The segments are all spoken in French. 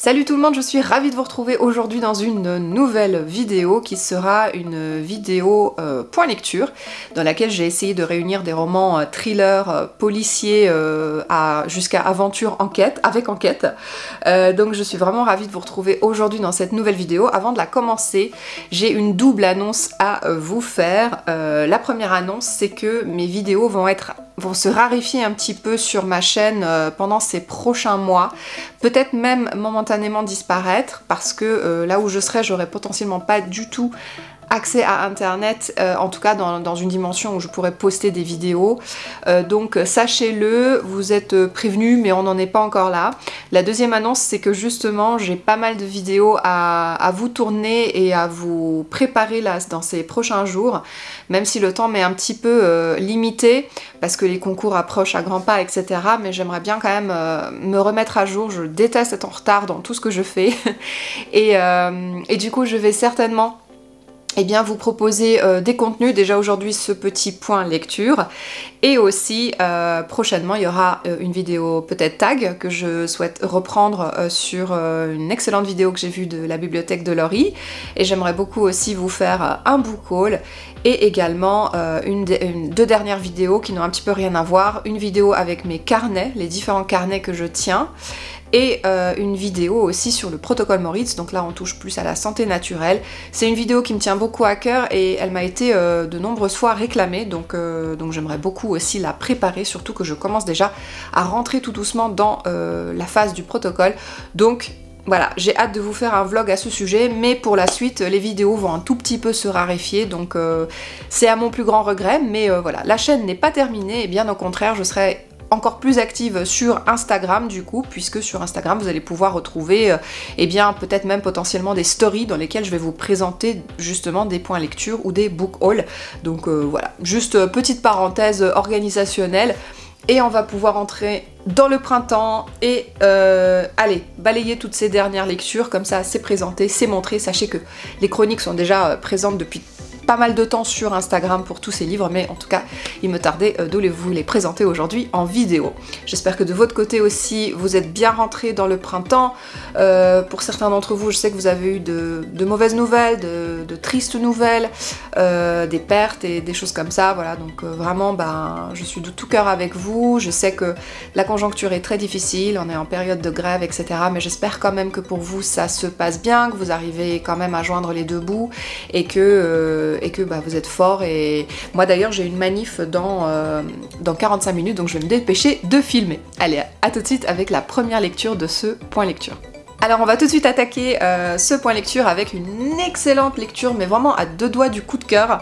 Salut tout le monde, je suis ravie de vous retrouver aujourd'hui dans une nouvelle vidéo qui sera une vidéo point lecture dans laquelle j'ai essayé de réunir des romans thrillers, policiers jusqu'à aventure enquête, avec enquête. Donc je suis vraiment ravie de vous retrouver aujourd'hui dans cette nouvelle vidéo. Avant de la commencer, j'ai une double annonce à vous faire. La première annonce, c'est que mes vidéos vont se raréfier un petit peu sur ma chaîne pendant ces prochains mois, peut-être même momentanément disparaître parce que là où je serai, j'aurai potentiellement pas du tout accès à internet, en tout cas dans une dimension où je pourrais poster des vidéos, donc sachez-le, vous êtes prévenus, mais on n'en est pas encore là. La deuxième annonce, c'est que justement j'ai pas mal de vidéos à vous tourner et à vous préparer là dans ces prochains jours, même si le temps m'est un petit peu limité parce que les concours approchent à grands pas, etc. Mais j'aimerais bien quand même me remettre à jour. Je déteste être en retard dans tout ce que je fais et du coup je vais certainement vous proposer des contenus. Déjà aujourd'hui ce petit point lecture, et aussi prochainement il y aura une vidéo peut-être tag que je souhaite reprendre sur une excellente vidéo que j'ai vue de la bibliothèque de Laurie, et j'aimerais beaucoup aussi vous faire un book haul, et également deux dernières vidéos qui n'ont un petit peu rien à voir, une vidéo avec mes carnets, les différents carnets que je tiens, et une vidéo aussi sur le protocole Moritz. Donc là on touche plus à la santé naturelle. C'est une vidéo qui me tient beaucoup à cœur et elle m'a été de nombreuses fois réclamée, donc j'aimerais beaucoup aussi la préparer, surtout que je commence déjà à rentrer tout doucement dans la phase du protocole. Donc voilà, j'ai hâte de vous faire un vlog à ce sujet, mais pour la suite, les vidéos vont un tout petit peu se raréfier, donc c'est à mon plus grand regret, mais voilà, la chaîne n'est pas terminée, et bien au contraire, je serai encore plus active sur Instagram du coup, puisque sur Instagram vous allez pouvoir retrouver peut-être même potentiellement des stories dans lesquelles je vais vous présenter justement des points lecture ou des book hauls. Donc voilà, juste petite parenthèse organisationnelle, et on va pouvoir entrer dans le printemps et allez, balayer toutes ces dernières lectures, comme ça c'est présenté, c'est montré. Sachez que les chroniques sont déjà présentes depuis pas mal de temps sur Instagram pour tous ces livres, mais en tout cas il me tardait de vous les présenter aujourd'hui en vidéo. J'espère que de votre côté aussi vous êtes bien rentrés dans le printemps. Pour certains d'entre vous, je sais que vous avez eu de mauvaises nouvelles, de tristes nouvelles, des pertes et des choses comme ça, voilà, donc vraiment je suis de tout cœur avec vous. Je sais que la conjoncture est très difficile, on est en période de grève, etc., mais j'espère quand même que pour vous ça se passe bien, que vous arrivez quand même à joindre les deux bouts, et que vous êtes forts. Et moi d'ailleurs j'ai une manif dans 45 minutes, donc je vais me dépêcher de filmer. Allez, à tout de suite avec la première lecture de ce point lecture. Alors on va tout de suite attaquer ce point lecture avec une excellente lecture, mais vraiment à deux doigts du coup de cœur.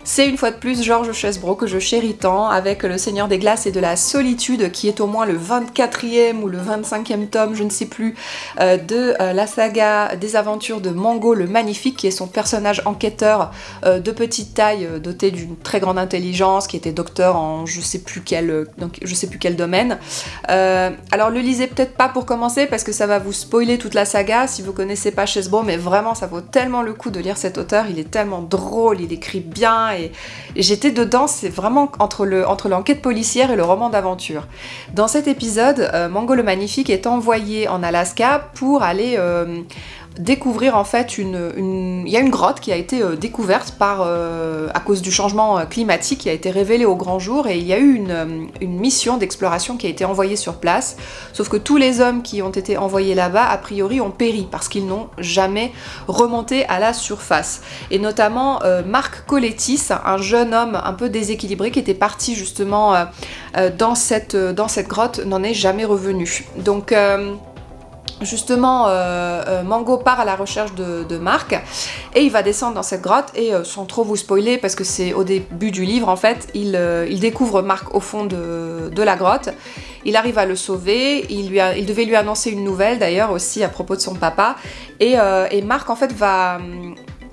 C'est une fois de plus Georges Chesbrough que je chéris tant, avec Le Seigneur des Glaces et de la Solitude, qui est au moins le 24e ou le 25e tome, je ne sais plus, de la saga des aventures de Mango le Magnifique, qui est son personnage enquêteur de petite taille, doté d'une très grande intelligence, qui était docteur en je sais plus quel domaine. Alors le lisez peut-être pas pour commencer, parce que ça va vous spoiler toute la saga si vous connaissez pas Chesbrough, mais vraiment ça vaut tellement le coup de lire cet auteur, il est tellement drôle, il écrit bien, et j'étais dedans. C'est vraiment entre l'enquête policière et le roman d'aventure. Dans cet épisode, Mango le Magnifique est envoyé en Alaska pour aller découvrir en fait il y a une grotte qui a été découverte à cause du changement climatique, qui a été révélée au grand jour, et il y a eu une mission d'exploration qui a été envoyée sur place, sauf que tous les hommes qui ont été envoyés là-bas a priori ont péri parce qu'ils n'ont jamais remonté à la surface, et notamment Marc Coletis, un jeune homme un peu déséquilibré qui était parti justement dans cette grotte, n'en est jamais revenu. Donc justement Mango part à la recherche de Marc, et il va descendre dans cette grotte, et sans trop vous spoiler parce que c'est au début du livre en fait, il découvre Marc au fond de la grotte. Il arrive à le sauver, il devait lui annoncer une nouvelle d'ailleurs aussi à propos de son papa, et Marc en fait va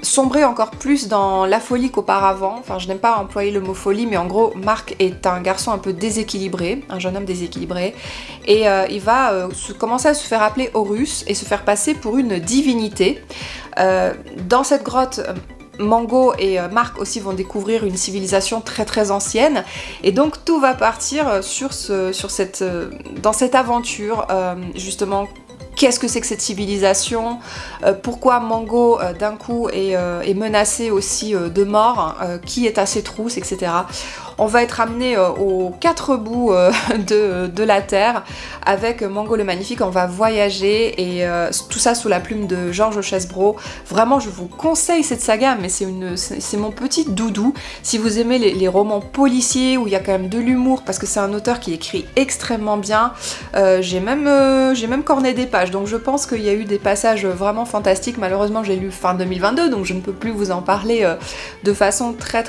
sombrer encore plus dans la folie qu'auparavant. Enfin, je n'aime pas employer le mot folie, mais en gros, Marc est un garçon un peu déséquilibré, un jeune homme déséquilibré, et il va commencer à se faire appeler Horus et se faire passer pour une divinité. Dans cette grotte, Mango et Marc aussi vont découvrir une civilisation très très ancienne, et donc tout va partir dans cette aventure justement qu'est-ce que c'est que cette civilisation, pourquoi Mango d'un coup est menacé aussi de mort, qui est à ses trousses, etc. On va être amené aux quatre bouts de la Terre avec Mango le Magnifique. On va voyager et tout ça sous la plume de Georges Chesbrough. Vraiment, je vous conseille cette saga, mais c'est mon petit doudou. Si vous aimez les romans policiers où il y a quand même de l'humour, parce que c'est un auteur qui écrit extrêmement bien, j'ai même corné des pages, donc je pense qu'il y a eu des passages vraiment fantastiques. Malheureusement, j'ai lu fin 2022, donc je ne peux plus vous en parler de façon très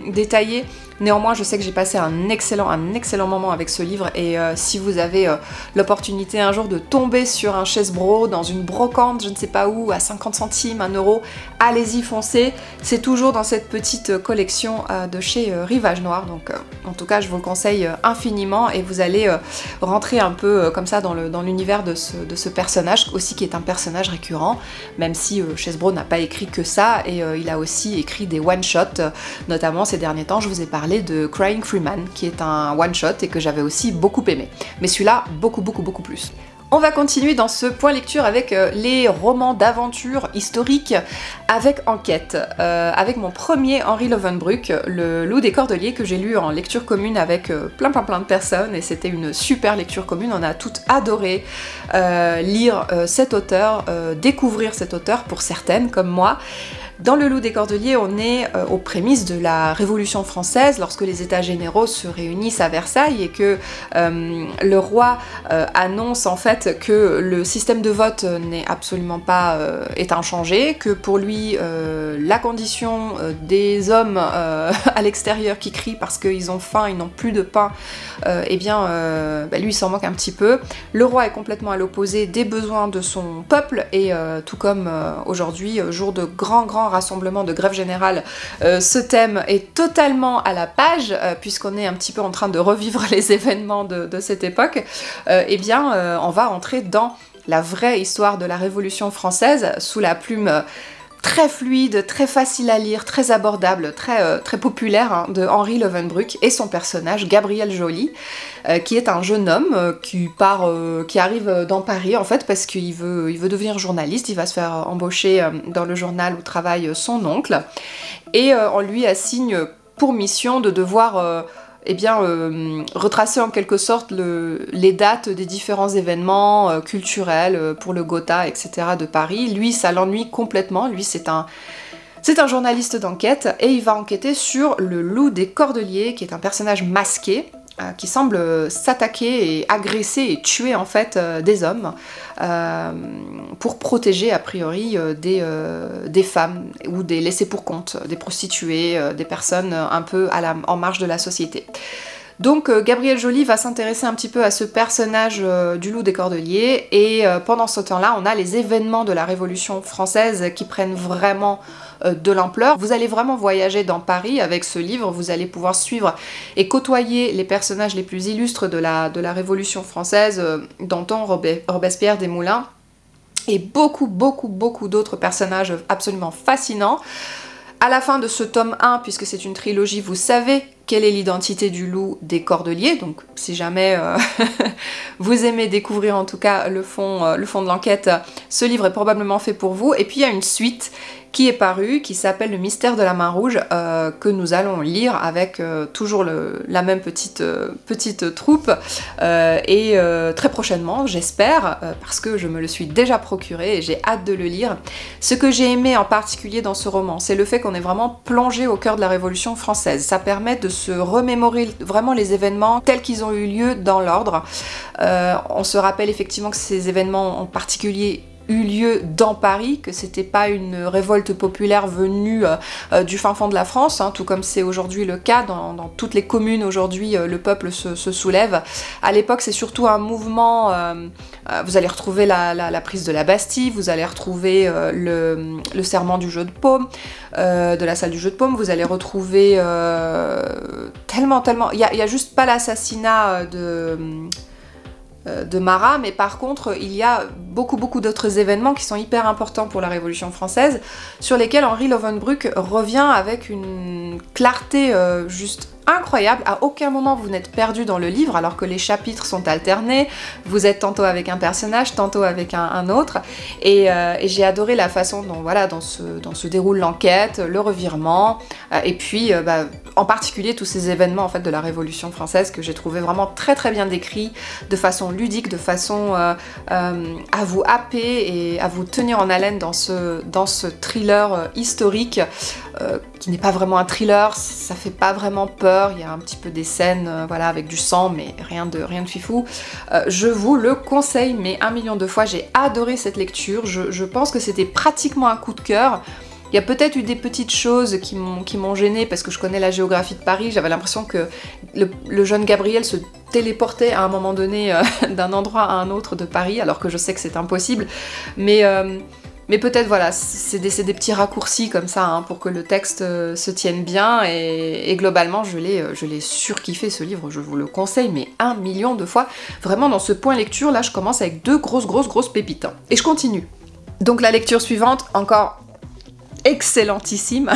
détaillée. Néanmoins, je sais que j'ai passé un excellent moment avec ce livre et si vous avez l'opportunité un jour de tomber sur un Chesbrough dans une brocante, je ne sais pas où, à 50 centimes, 1 euro, allez-y, foncez. C'est toujours dans cette petite collection de chez Rivage Noir, donc en tout cas, je vous le conseille infiniment et vous allez rentrer un peu comme ça dans l'univers de ce personnage, aussi qui est un personnage récurrent, même si Chesbrough n'a pas écrit que ça et il a aussi écrit des one-shots, notamment ces derniers temps, je vous ai parlé de Crying Freeman, qui est un one-shot et que j'avais aussi beaucoup aimé. Mais celui-là, beaucoup plus. On va continuer dans ce point lecture avec les romans d'aventure historiques avec enquête, avec mon premier Henri Lovenbruck, Le Loup des Cordeliers, que j'ai lu en lecture commune avec plein de personnes, et c'était une super lecture commune. On a toutes adoré lire cet auteur, découvrir cet auteur pour certaines comme moi. Dans Le Loup des Cordeliers, on est aux prémices de la Révolution française, lorsque les États généraux se réunissent à Versailles et que le roi annonce en fait que le système de vote n'est absolument pas est inchangé, que pour lui la condition des hommes à l'extérieur qui crient parce qu'ils ont faim, ils n'ont plus de pain, eh bien lui il s'en manque un petit peu. Le roi est complètement à l'opposé des besoins de son peuple et tout comme aujourd'hui, jour de grand rassemblement de grève générale, ce thème est totalement à la page, puisqu'on est un petit peu en train de revivre les événements de cette époque. Eh bien, on va entrer dans la vraie histoire de la Révolution française, sous la plume très fluide, très facile à lire, très abordable, très populaire hein, de Henri Lovenbruck et son personnage Gabriel Joly, qui est un jeune homme qui arrive dans Paris en fait parce qu'il veut devenir journaliste, il va se faire embaucher dans le journal où travaille son oncle et on lui assigne pour mission de devoir retracer en quelque sorte les dates des différents événements culturels pour le Gotha, etc. de Paris. Lui, ça l'ennuie complètement. Lui, c'est un journaliste d'enquête et il va enquêter sur le Loup des Cordeliers, qui est un personnage masqué qui semble s'attaquer et agresser et tuer en fait des hommes pour protéger a priori des femmes ou des laissés pour compte, des prostituées, des personnes un peu en marge de la société. Donc Gabriel Joly va s'intéresser un petit peu à ce personnage du Loup des Cordeliers et pendant ce temps-là, on a les événements de la Révolution française qui prennent vraiment de l'ampleur. Vous allez vraiment voyager dans Paris avec ce livre, vous allez pouvoir suivre et côtoyer les personnages les plus illustres de la Révolution française, Danton, Robespierre, Desmoulins et beaucoup d'autres personnages absolument fascinants. À la fin de ce tome 1, puisque c'est une trilogie, vous savez quelle est l'identité du Loup des Cordeliers, donc si jamais vous aimez découvrir en tout cas le fond de l'enquête, ce livre est probablement fait pour vous. Et puis il y a une suite qui est parue, qui s'appelle Le Mystère de la Main Rouge, que nous allons lire avec toujours la même petite troupe, et très prochainement, j'espère, parce que je me le suis déjà procuré et j'ai hâte de le lire. Ce que j'ai aimé en particulier dans ce roman, c'est le fait qu'on est vraiment plongé au cœur de la Révolution française. Ça permet de se remémorer vraiment les événements tels qu'ils ont eu lieu dans l'ordre. On se rappelle effectivement que ces événements en particulier eu lieu dans Paris, que c'était pas une révolte populaire venue du fin fond de la France, hein, tout comme c'est aujourd'hui le cas dans toutes les communes aujourd'hui, le peuple se soulève. À l'époque, c'est surtout un mouvement, vous allez retrouver la prise de la Bastille, vous allez retrouver le serment du jeu de paume, de la salle du jeu de paume, vous allez retrouver tellement, il y a juste pas l'assassinat de Marat, mais par contre il y a beaucoup d'autres événements qui sont hyper importants pour la Révolution française, sur lesquels Henri Lovenbruck revient avec une clarté juste incroyable, à aucun moment vous n'êtes perdu dans le livre alors que les chapitres sont alternés, vous êtes tantôt avec un personnage, tantôt avec un autre, et j'ai adoré la façon dont, voilà, dont se déroule l'enquête, le revirement, et puis en particulier tous ces événements en fait de la Révolution française que j'ai trouvé vraiment très très bien décrits, de façon ludique, de façon à vous happer et à vous tenir en haleine dans ce thriller historique qui n'est pas vraiment un thriller, ça fait pas vraiment peur, il y a un petit peu des scènes voilà, avec du sang, mais rien de fifou. Je vous le conseille, mais 1 million de fois, j'ai adoré cette lecture, je pense que c'était pratiquement un coup de cœur. Il y a peut-être eu des petites choses qui m'ont gênée parce que je connais la géographie de Paris, j'avais l'impression que le jeune Gabriel se téléportait à un moment donné d'un endroit à un autre de Paris, alors que je sais que c'est impossible, mais peut-être voilà, c'est des petits raccourcis comme ça hein, pour que le texte se tienne bien et globalement je l'ai surkiffé ce livre, je vous le conseille mais 1 million de fois. Vraiment dans ce point lecture là je commence avec 2 grosses pépites. Hein. Et je continue. Donc la lecture suivante, encore excellentissime.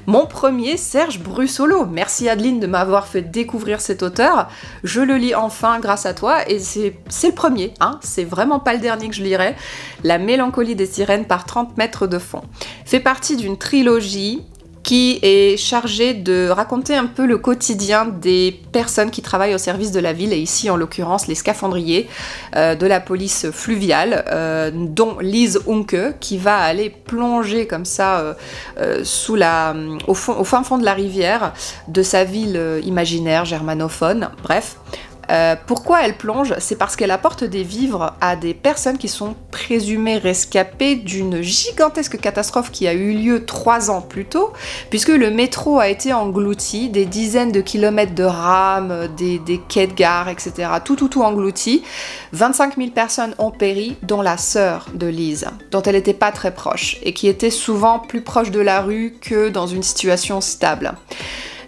Mon premier Serge Brussolo. Merci Adeline de m'avoir fait découvrir cet auteur. Je le lis enfin grâce à toi et c'est le premier, hein. C'est vraiment pas le dernier que je lirai. La mélancolie des sirènes par 30 mètres de fond. Fait partie d'une trilogie qui est chargée de raconter un peu le quotidien des personnes qui travaillent au service de la ville, et ici en l'occurrence les scaphandriers de la police fluviale, dont Lise Unke, qui va aller plonger comme ça au fin fond de la rivière de sa ville imaginaire germanophone, bref. Pourquoi elle plonge? C'est parce qu'elle apporte des vivres à des personnes qui sont présumées rescapées d'une gigantesque catastrophe qui a eu lieu 3 ans plus tôt, puisque le métro a été englouti, des dizaines de kilomètres de rames, des quais de gare, etc. Tout englouti. 25 000 personnes ont péri, dont la sœur de Lise, dont elle n'était pas très proche, et qui était souvent plus proche de la rue que dans une situation stable.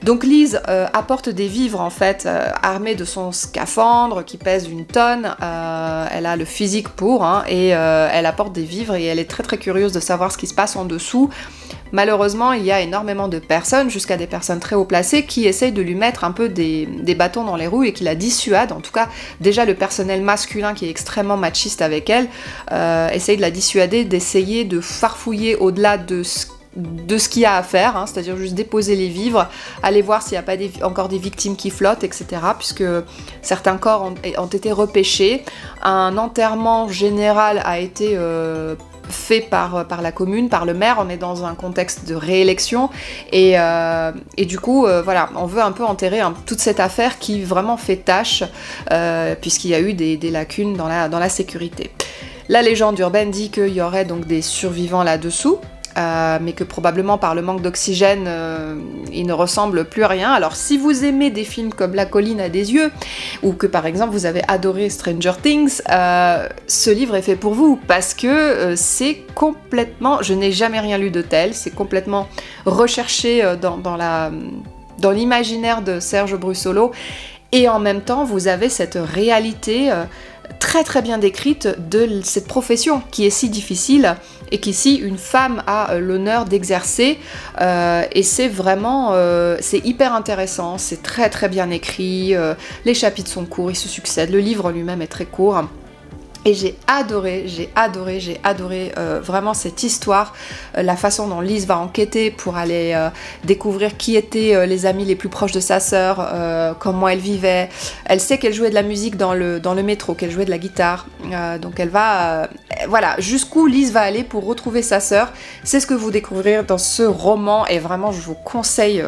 Donc Lise apporte des vivres en fait, armée de son scaphandre qui pèse 1 tonne, elle a le physique pour, hein, et elle apporte des vivres et elle est très très curieuse de savoir ce qui se passe en dessous. Malheureusement, il y a énormément de personnes, jusqu'à des personnes très haut placées, qui essayent de lui mettre un peu des bâtons dans les roues et qui la dissuadent. En tout cas, déjà le personnel masculin qui est extrêmement machiste avec elle, essaye de la dissuader, d'essayer de farfouiller au-delà de ce qu'il y a à faire, hein, c'est-à-dire juste déposer les vivres, aller voir s'il n'y a pas encore des victimes qui flottent, etc. Puisque certains corps ont été repêchés. Un enterrement général a été fait par la commune, par le maire. On est dans un contexte de réélection et du coup voilà, on veut un peu enterrer toute cette affaire qui vraiment fait tâche puisqu'il y a eu des lacunes dans la sécurité. La légende urbaine dit qu'il y aurait donc des survivants là-dessous, mais que probablement par le manque d'oxygène, il ne ressemble plus à rien. Alors si vous aimez des films comme La colline a des yeux, ou que par exemple vous avez adoré Stranger Things, ce livre est fait pour vous, parce que c'est complètement... Je n'ai jamais rien lu de tel, c'est complètement recherché dans l'imaginaire de Serge Brussolo, et en même temps vous avez cette réalité très très bien décrite de cette profession qui est si difficile et qu'ici une femme a l'honneur d'exercer, et c'est vraiment c'est hyper intéressant, c'est très très bien écrit, les chapitres sont courts, ils se succèdent, le livre lui-même est très court. Et j'ai adoré vraiment cette histoire, la façon dont Lise va enquêter pour aller découvrir qui étaient les amis les plus proches de sa sœur, comment elle vivait. Elle sait qu'elle jouait de la musique dans le métro, qu'elle jouait de la guitare, donc elle va... voilà, jusqu'où Lise va aller pour retrouver sa sœur, c'est ce que vous découvrirez dans ce roman, et vraiment je vous conseille...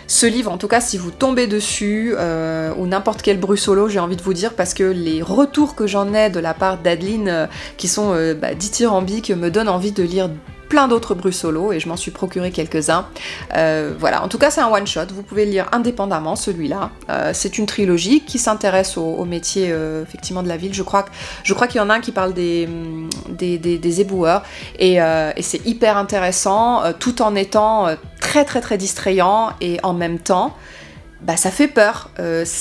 ce livre, en tout cas, si vous tombez dessus, ou n'importe quel Brussolo, j'ai envie de vous dire, parce que les retours que j'en ai de la part d'Adeline, qui sont dithyrambiques, me donnent envie de lire plein d'autres Brussolo, et je m'en suis procuré quelques-uns. Voilà, en tout cas c'est un one-shot, vous pouvez le lire indépendamment, celui-là. C'est une trilogie qui s'intéresse au métier effectivement de la ville. Je crois qu'il y en a un qui parle des éboueurs, et c'est hyper intéressant, tout en étant très très très distrayant, et en même temps, ça fait peur. Voilà,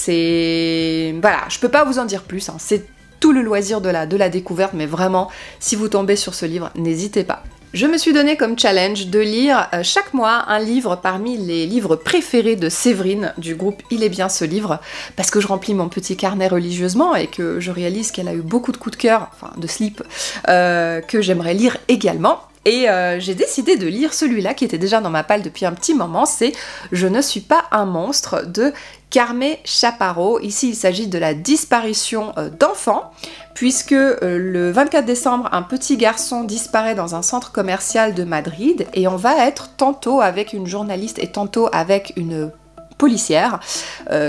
je peux pas vous en dire plus, hein. C'est tout le loisir de la découverte, mais vraiment, si vous tombez sur ce livre, n'hésitez pas. Je me suis donné comme challenge de lire chaque mois un livre parmi les livres préférés de Séverine du groupe Il est bien ce livre, parce que je remplis mon petit carnet religieusement et que je réalise qu'elle a eu beaucoup de coups de cœur, enfin de slip, que j'aimerais lire également. Et j'ai décidé de lire celui-là qui était déjà dans ma palle depuis un petit moment, c'est Je ne suis pas un monstre de Carme Chaparro. Ici il s'agit de la disparition d'enfants, puisque le 24 décembre, un petit garçon disparaît dans un centre commercial de Madrid et on va être tantôt avec une journaliste et tantôt avec une policière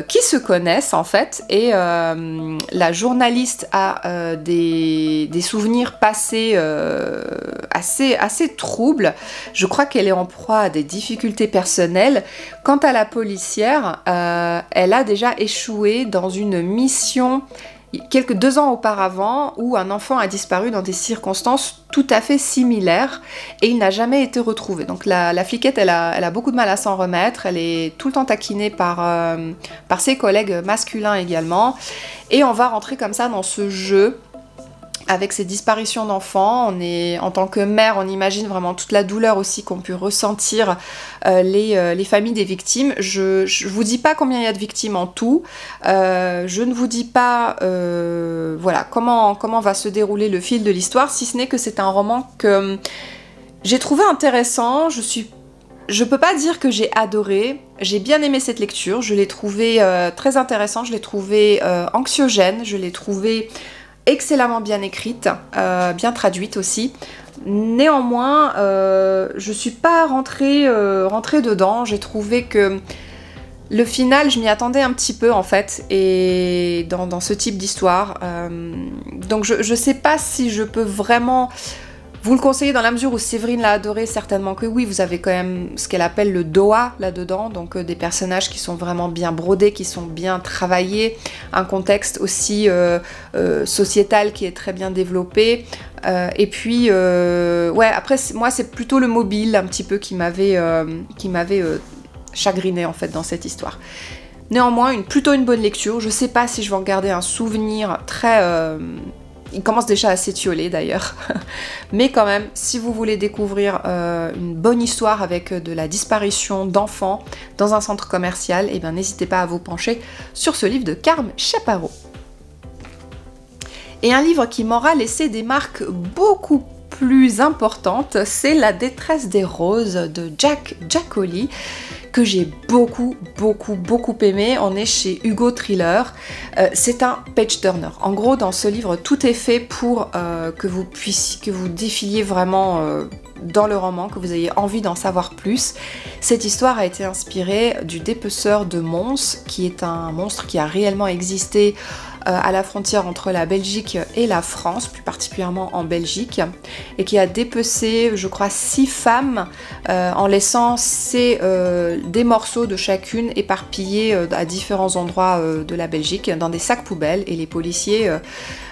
qui se connaissent en fait, et la journaliste a des souvenirs passés assez troubles. Je crois qu'elle est en proie à des difficultés personnelles. Quant à la policière, elle a déjà échoué dans une mission 2 ans auparavant où un enfant a disparu dans des circonstances tout à fait similaires et il n'a jamais été retrouvé. Donc la fliquette, elle a beaucoup de mal à s'en remettre, elle est tout le temps taquinée par ses collègues masculins également, et on va rentrer comme ça dans ce jeu avec ces disparitions d'enfants. En tant que mère, on imagine vraiment toute la douleur aussi qu'ont pu ressentir les familles des victimes. Je vous dis pas combien il y a de victimes en tout, je ne vous dis pas voilà, comment va se dérouler le fil de l'histoire, si ce n'est que c'est un roman que j'ai trouvé intéressant. Je peux pas dire que j'ai adoré, j'ai bien aimé cette lecture, je l'ai trouvé très intéressant, je l'ai trouvé anxiogène, je l'ai trouvé excellemment bien écrite, bien traduite aussi. Néanmoins, je suis pas rentrée dedans. J'ai trouvé que le final, je m'y attendais un petit peu en fait, et dans ce type d'histoire. Donc je sais pas si je peux vraiment vous le conseiller dans la mesure où Séverine l'a adoré, certainement que oui. Vous avez quand même ce qu'elle appelle le doa là-dedans, donc des personnages qui sont vraiment bien brodés, qui sont bien travaillés, un contexte aussi sociétal qui est très bien développé, et puis ouais, après moi c'est plutôt le mobile un petit peu qui m'avait chagriné en fait dans cette histoire. Néanmoins, plutôt une bonne lecture. Je sais pas si je vais en garder un souvenir très... il commence déjà à s'étioler d'ailleurs. Mais quand même, si vous voulez découvrir une bonne histoire avec de la disparition d'enfants dans un centre commercial, eh bien n'hésitez pas à vous pencher sur ce livre de Carme Chaparro. Et un livre qui m'aura laissé des marques beaucoup plus importantes, c'est La détresse des roses de Jack Giaccoli, que j'ai beaucoup aimé. On est chez Hugo Thriller. C'est un page turner. En gros, dans ce livre, tout est fait pour que vous défiliez vraiment dans le roman, que vous ayez envie d'en savoir plus. Cette histoire a été inspirée du dépeceur de Mons, qui est un monstre qui a réellement existé à la frontière entre la Belgique et la France, plus particulièrement en Belgique, et qui a dépecé, je crois, 6 femmes en laissant des morceaux de chacune éparpillés à différents endroits de la Belgique dans des sacs poubelles. Et les policiers,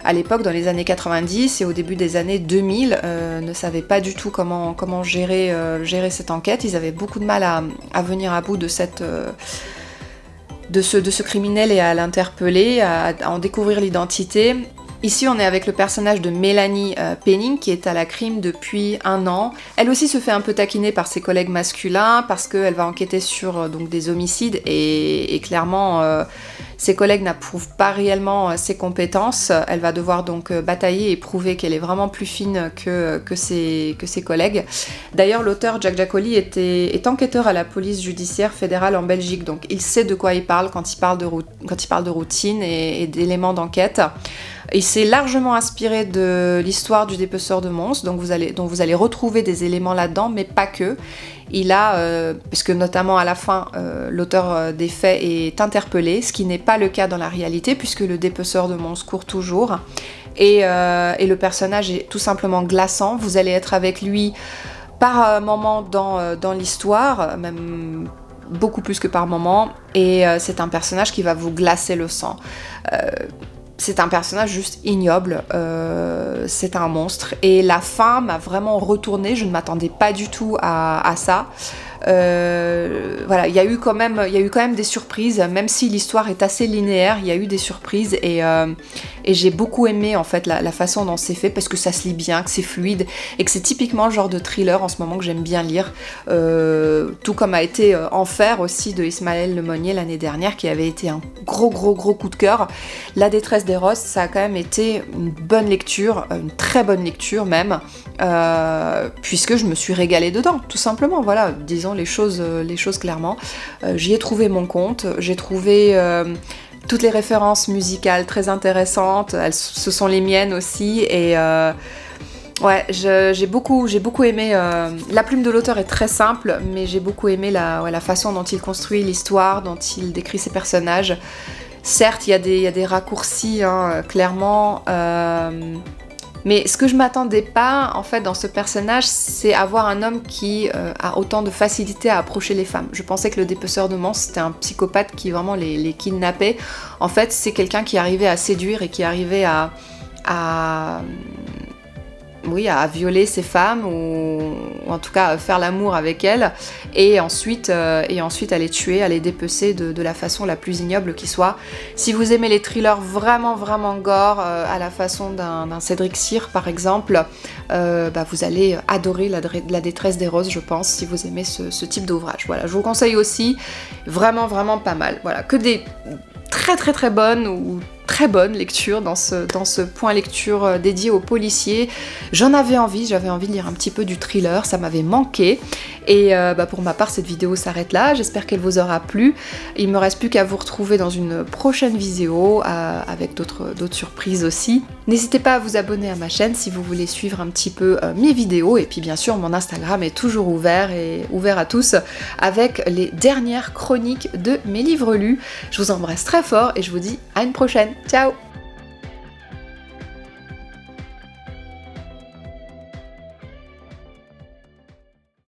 à l'époque, dans les années 90 et au début des années 2000, ne savaient pas du tout comment gérer cette enquête. Ils avaient beaucoup de mal à venir à bout de ce criminel et à l'interpeller, à en découvrir l'identité. Ici, on est avec le personnage de Mélanie Penning, qui est à la crime depuis 1 an. Elle aussi se fait un peu taquiner par ses collègues masculins, parce qu'elle va enquêter sur donc, des homicides, et clairement, ses collègues n'approuvent pas réellement ses compétences. Elle va devoir donc batailler et prouver qu'elle est vraiment plus fine que ses collègues. D'ailleurs, l'auteur Jack Giaccoli est enquêteur à la police judiciaire fédérale en Belgique, donc il sait de quoi il parle quand il parle de routine et d'éléments d'enquête. Il s'est largement inspiré de l'histoire du dépeceur de Mons, dont vous allez retrouver des éléments là-dedans, mais pas que. Il a, puisque notamment à la fin, l'auteur des faits est interpellé, ce qui n'est pas le cas dans la réalité, puisque le dépeceur de Mons court toujours. Et le personnage est tout simplement glaçant. Vous allez être avec lui par moment dans l'histoire, même beaucoup plus que par moment, et c'est un personnage qui va vous glacer le sang. C'est un personnage juste ignoble, c'est un monstre, et la fin m'a vraiment retournée, je ne m'attendais pas du tout à ça. Voilà, il y a eu quand même des surprises, même si l'histoire est assez linéaire, il y a eu des surprises et j'ai beaucoup aimé en fait la façon dont c'est fait parce que ça se lit bien, que c'est fluide et que c'est typiquement le genre de thriller en ce moment que j'aime bien lire, tout comme a été Enfer aussi de Ismaël Lemonnier l'année dernière qui avait été un gros coup de cœur. La détresse des roses, ça a quand même été une bonne lecture, une très bonne lecture même, puisque je me suis régalée dedans, tout simplement, voilà, disons les choses clairement. J'y ai trouvé mon compte, j'ai trouvé toutes les références musicales très intéressantes, ce sont les miennes aussi, et ouais, j'ai beaucoup aimé. La plume de l'auteur est très simple, mais j'ai beaucoup aimé la façon dont il construit l'histoire, dont il décrit ses personnages. Certes, il y a des raccourcis, hein, clairement, mais ce que je m'attendais pas, en fait, dans ce personnage, c'est avoir un homme qui a autant de facilité à approcher les femmes. Je pensais que le dépeceur de monstres, c'était un psychopathe qui vraiment les kidnappait. En fait, c'est quelqu'un qui arrivait à séduire et qui arrivait à violer ces femmes ou en tout cas à faire l'amour avec elles et ensuite à les tuer, à les dépecer de la façon la plus ignoble qui soit. Si vous aimez les thrillers vraiment gore à la façon d'un Cédric Cyr par exemple, vous allez adorer la détresse des roses, je pense, si vous aimez ce type d'ouvrage. Voilà, je vous conseille aussi, vraiment pas mal. Voilà, que des très bonnes ou très bonne lecture dans ce point lecture dédié aux policiers. J'avais envie de lire un petit peu du thriller, ça m'avait manqué. Et pour ma part, cette vidéo s'arrête là. J'espère qu'elle vous aura plu. Il me reste plus qu'à vous retrouver dans une prochaine vidéo avec d'autres surprises aussi. N'hésitez pas à vous abonner à ma chaîne si vous voulez suivre un petit peu mes vidéos. Et puis bien sûr, mon Instagram est toujours ouvert à tous avec les dernières chroniques de mes livres lus. Je vous embrasse très fort et je vous dis à une prochaine. Ciao!